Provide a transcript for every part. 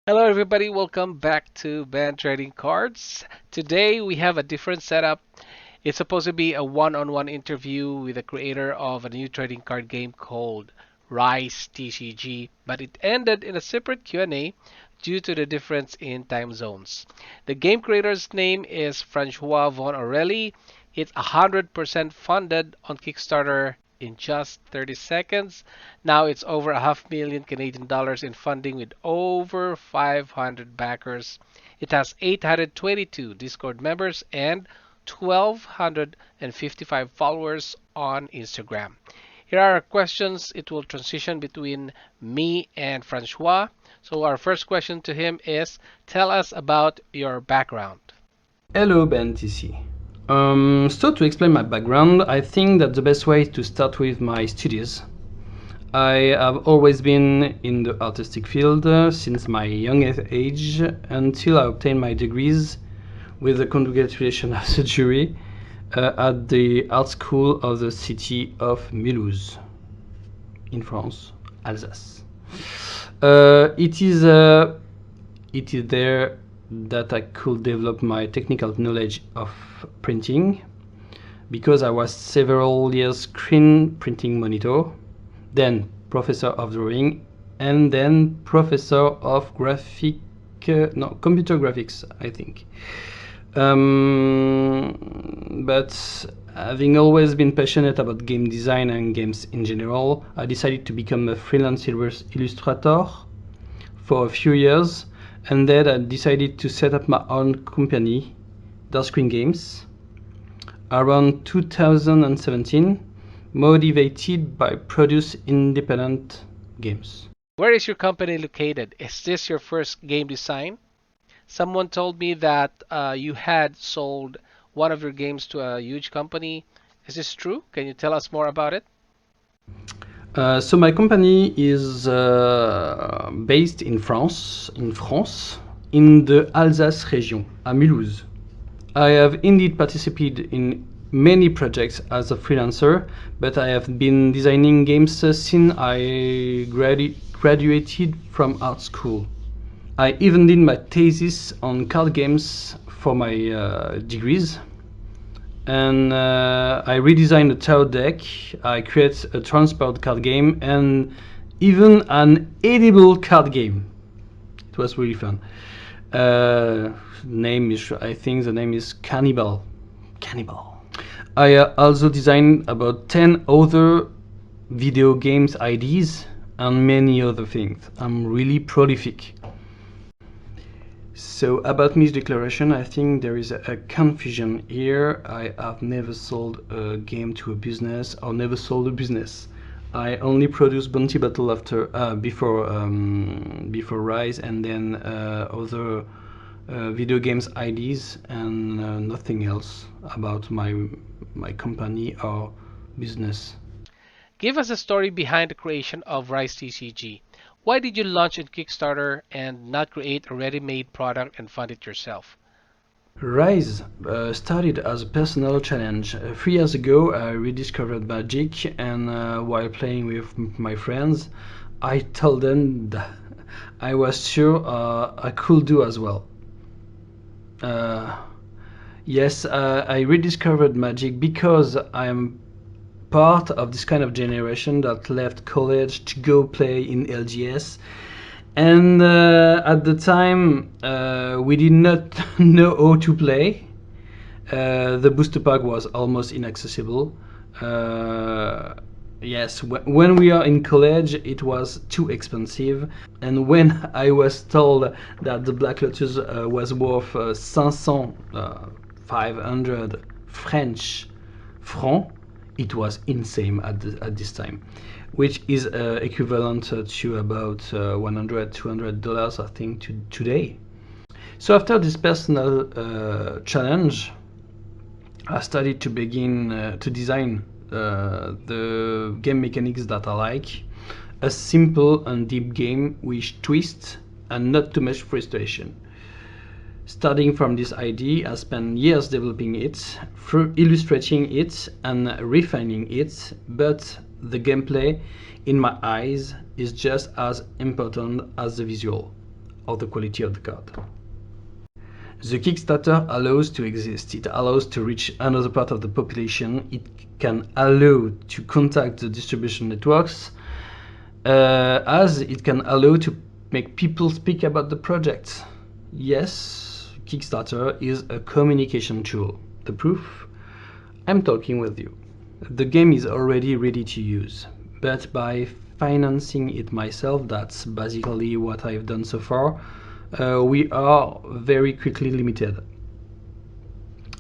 Hello, everybody. Welcome back to Band Trading Cards. Today we have a different setup. It's supposed to be a one-on-one interview with the creator of a new trading card game called Rise TCG, but it ended in a separate Q&A due to the difference in time zones. The game creator's name is Francois Von Orelli. It's 100% funded on Kickstarter in just 30 seconds. Now it's over a half million Canadian dollars in funding with over 500 backers. It has 822 Discord members and 1,255 followers on Instagram. Here are our questions. It will transition between me and Francois. So our first question to him is, tell us about your background. Hello, Ben TC. So to explain my background, I think that the best way is to start with my studies. I have always been in the artistic field since my young age until I obtained my degrees with the congratulation of the jury at the art school of the city of Mulhouse in France, Alsace. It is there that I could develop my technical knowledge of printing because I was several years screen printing monitor, then professor of drawing, and then professor of computer graphics, I think. But having always been passionate about game design and games in general, I decided to become a freelance illustrator for a few years, and then I decided to set up my own company, Dark Screen Games, around 2017, motivated by produce independent games. Where is your company located? Is this your first game design? Someone told me that you had sold one of your games to a huge company. Is this true? Can you tell us more about it? So my company is based in France, in the Alsace region, à Mulhouse. I have indeed participated in many projects as a freelancer, but I have been designing games since I graduated from art school. I even did my thesis on card games for my degrees, and I redesigned the tarot deck. I created a transparent card game and even an edible card game. It was really fun. I think the name is Cannibal. I also designed about 10 other video games ideas and many other things. I'm really prolific. So about misdeclaration, I think there is a confusion here. I have never sold a game to a business or never sold a business. I only produced Bounty Battle before Rise, and then other video games IDs, and nothing else about my company or business. Give us a story behind the creation of Rise TCG. Why did you launch in Kickstarter and not create a ready-made product and fund it yourself? Rise started as a personal challenge. 3 years ago, I rediscovered Magic, and while playing with my friends, I told them that I was sure I could do as well. Yes, I rediscovered Magic because I'm part of this kind of generation that left college to go play in LGS. And at the time, we did not know how to play. The booster pack was almost inaccessible. Yes, when we are in college, it was too expensive. And when I was told that the Black Lotus was worth 500 French francs, it was insane at this time, which is equivalent to about $100-200, I think, today. So after this personal challenge, I started to begin to design the game mechanics that I like. A simple and deep game with twists and not too much frustration. Starting from this idea, I spent years developing it, through illustrating it and refining it, but the gameplay, in my eyes, is just as important as the visual. or the quality of the card. The Kickstarter allows to exist. It allows to reach another part of the population. It can allow to contact the distribution networks, as it can allow to make people speak about the project. Yes, Kickstarter is a communication tool. The proof? I'm talking with you. The game is already ready to use, but by financing it myself, that's basically what I've done so far, we are very quickly limited.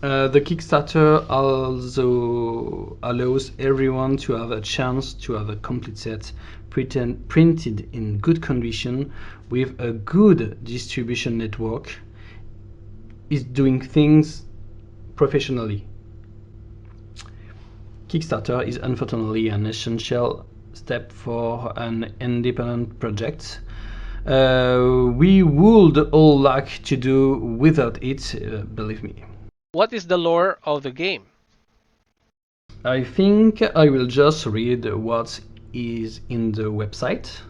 The Kickstarter also allows everyone to have a chance to have a complete set printed in good condition with a good distribution network, is doing things professionally. Kickstarter is unfortunately an essential step for an independent project. We would all like to do without it, believe me. What is the lore of the game? I think I will just read what is in the website,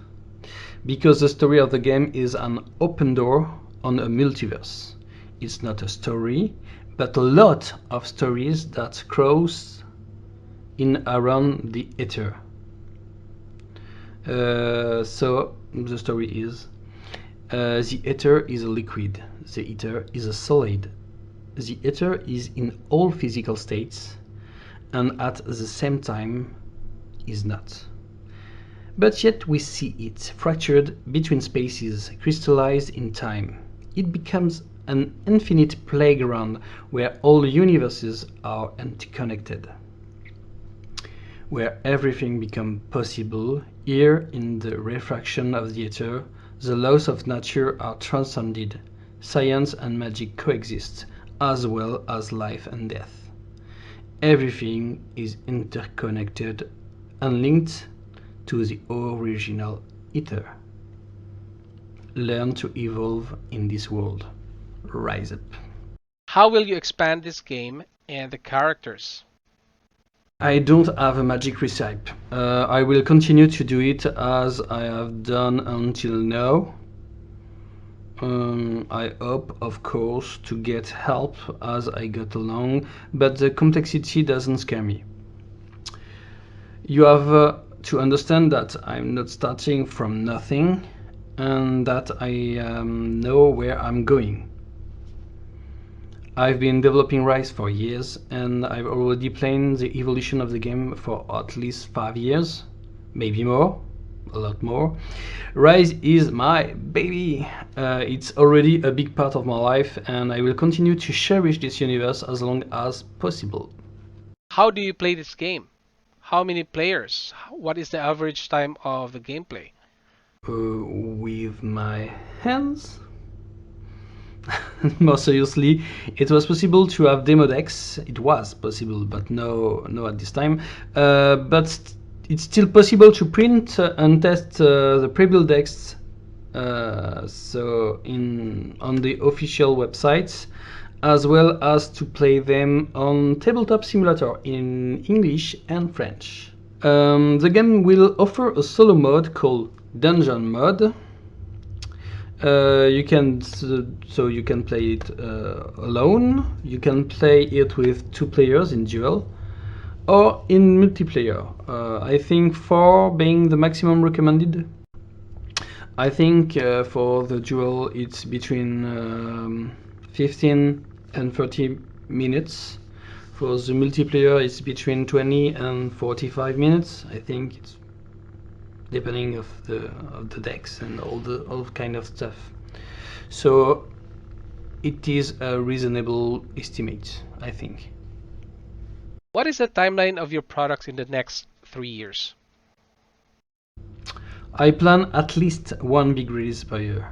because the story of the game is an open door on a multiverse. It's not a story, but a lot of stories that cross in around the ether. So the story is, the ether is a liquid, the ether is a solid, the ether is in all physical states and at the same time is not. But yet we see it fractured between spaces, crystallized in time. It becomes an infinite playground where all universes are interconnected, where everything becomes possible. Here, in the refraction of the ether, the laws of nature are transcended. Science and magic coexist, as well as life and death. Everything is interconnected and linked to the original ether. Learn to evolve in this world. Rise up. How will you expand this game and the characters? I don't have a magic recipe. I will continue to do it as I have done until now. I hope, of course, to get help as I get along, but the complexity doesn't scare me. You have to understand that I'm not starting from nothing and that I know where I'm going. I've been developing Rise for years, and I've already planned the evolution of the game for at least 5 years, maybe more, a lot more. Rise is my baby. It's already a big part of my life, and I will continue to cherish this universe as long as possible. How do you play this game? How many players? What is the average time of the gameplay? With my hands? More seriously, it was possible to have demo decks. It was possible, but no at this time. But it's still possible to print and test the pre-built decks. So on the official websites, as well as to play them on Tabletop Simulator in English and French. The game will offer a solo mode called Dungeon Mode. You can play it alone. You can play it with 2 players in duel, or in multiplayer. I think 4 being the maximum recommended. I think for the duel it's between 15 and 30 minutes. For the multiplayer it's between 20 and 45 minutes. I think it's depending of the decks and all kind of stuff. So it is a reasonable estimate, I think. What is the timeline of your products in the next 3 years? I plan at least 1 big release per year.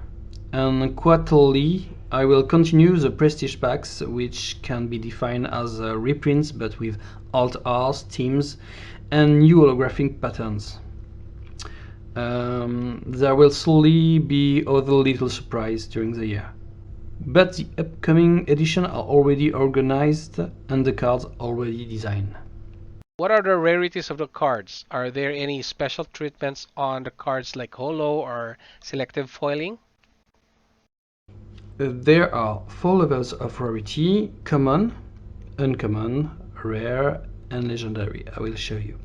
And quarterly, I will continue the prestige packs, which can be defined as reprints but with alt art, themes, and new holographic patterns. There will slowly be other little surprises during the year. But the upcoming editions are already organized and the cards already designed. What are the rarities of the cards? Are there any special treatments on the cards like holo or selective foiling? There are 4 levels of rarity: common, uncommon, rare, and legendary. I will show you.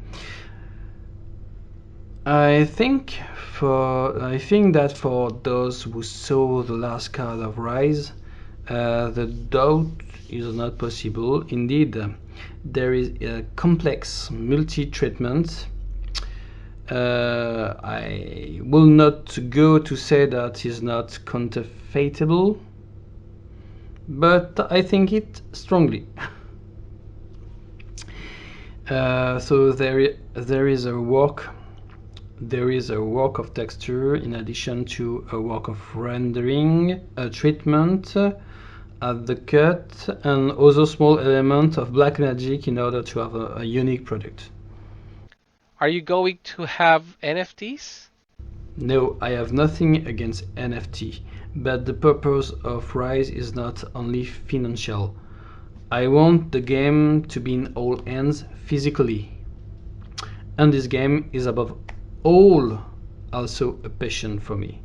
I think that for those who saw the last card of Rise, the doubt is not possible. Indeed, there is a complex multi-treatment. I will not go to say that is not counterfeitable, but I think it strongly. So there is a work of texture in addition to a work of rendering, a treatment at the cut, and other small element of black magic in order to have a unique product. Are you going to have NFTs? No, I have nothing against NFT, but the purpose of Rise is not only financial. I want the game to be in all hands physically. And this game is above all also a passion for me.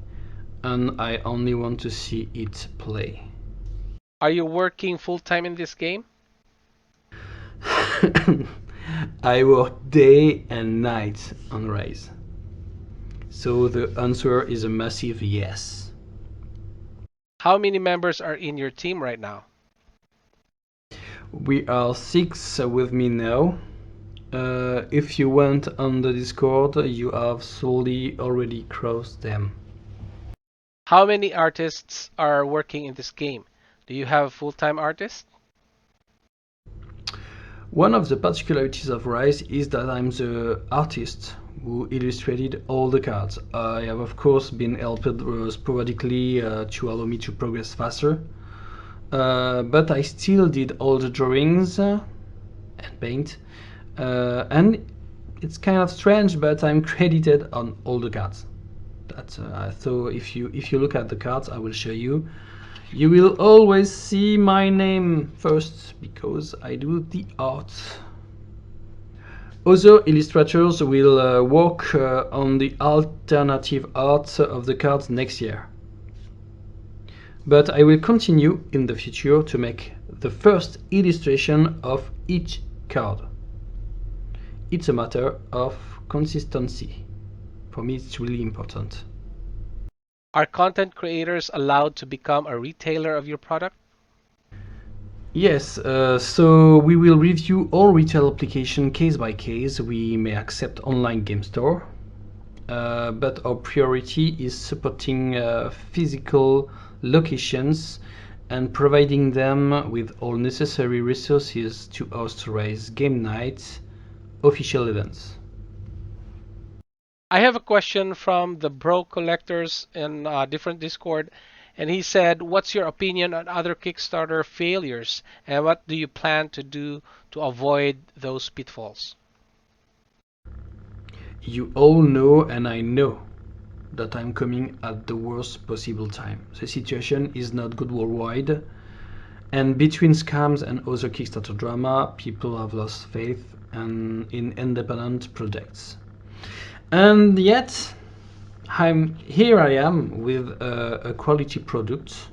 And I only want to see it play. Are you working full-time in this game? I work day and night on Rise. So the answer is a massive yes. How many members are in your team right now? We are 6 with me now. If you went on the Discord, you have slowly already crossed them. How many artists are working in this game? Do you have full-time artists? One of the particularities of Rise is that I'm the artist who illustrated all the cards. I have of course been helped sporadically to allow me to progress faster, but I still did all the drawings and paint, and it's kind of strange, but I'm credited on all the cards. So if you look at the cards, I will show you. You will always see my name first because I do the art. Other illustrators will work on the alternative art of the cards next year. But I will continue in the future to make the first illustration of each card. It's a matter of consistency. For me, it's really important. Are content creators allowed to become a retailer of your product? Yes, so we will review all retail application case by case. We may accept online game store, but our priority is supporting physical locations and providing them with all necessary resources to authorize game nights, official events. I have a question from the Bro Collectors in a different Discord, and he said, "What's your opinion on other Kickstarter failures, and what do you plan to do to avoid those pitfalls?" You all know, and I know, that I'm coming at the worst possible time. The situation is not good worldwide, and between scams and other Kickstarter drama, people have lost faith in independent projects. And yet, I am with a quality product.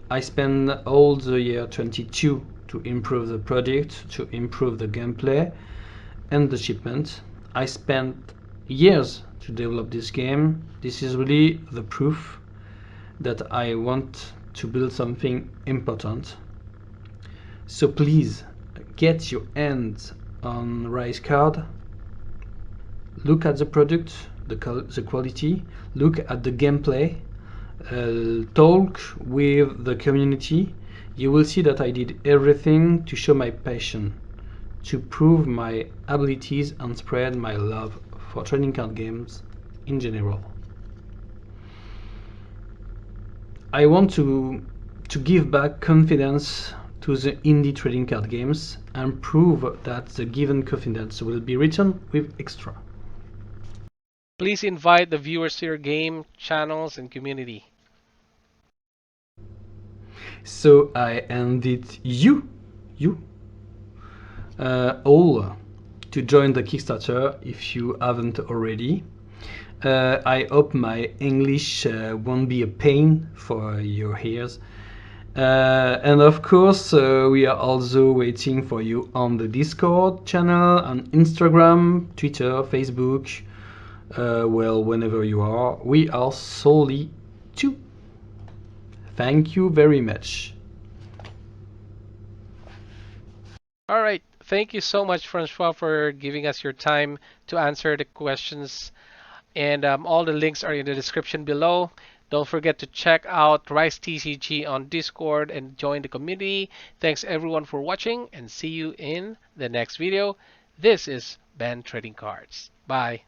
I spent all the year 22 to improve the product, to improve the gameplay and the shipment. I spent years to develop this game. This is really the proof that I want to build something important. So please get your hands on Rise card. Look at the product, the quality, look at the gameplay, talk with the community. You will see that I did everything to show my passion, to prove my abilities and spread my love for trading card games in general. I want to give back confidence to the indie trading card games and prove that the given confidence will be returned with extra. Please invite the viewers to your game, channels, and community. So I invite you all to join the Kickstarter if you haven't already. I hope my English won't be a pain for your ears. And of course, we are also waiting for you on the Discord channel, on Instagram, Twitter, Facebook. Well, whenever you are, we are solely two. Thank you very much. All right. Thank you so much, Francois, for giving us your time to answer the questions. And all the links are in the description below. Don't forget to check out Rice TCG on Discord and join the community. Thanks everyone for watching and see you in the next video. This is Ben Trading Cards. Bye.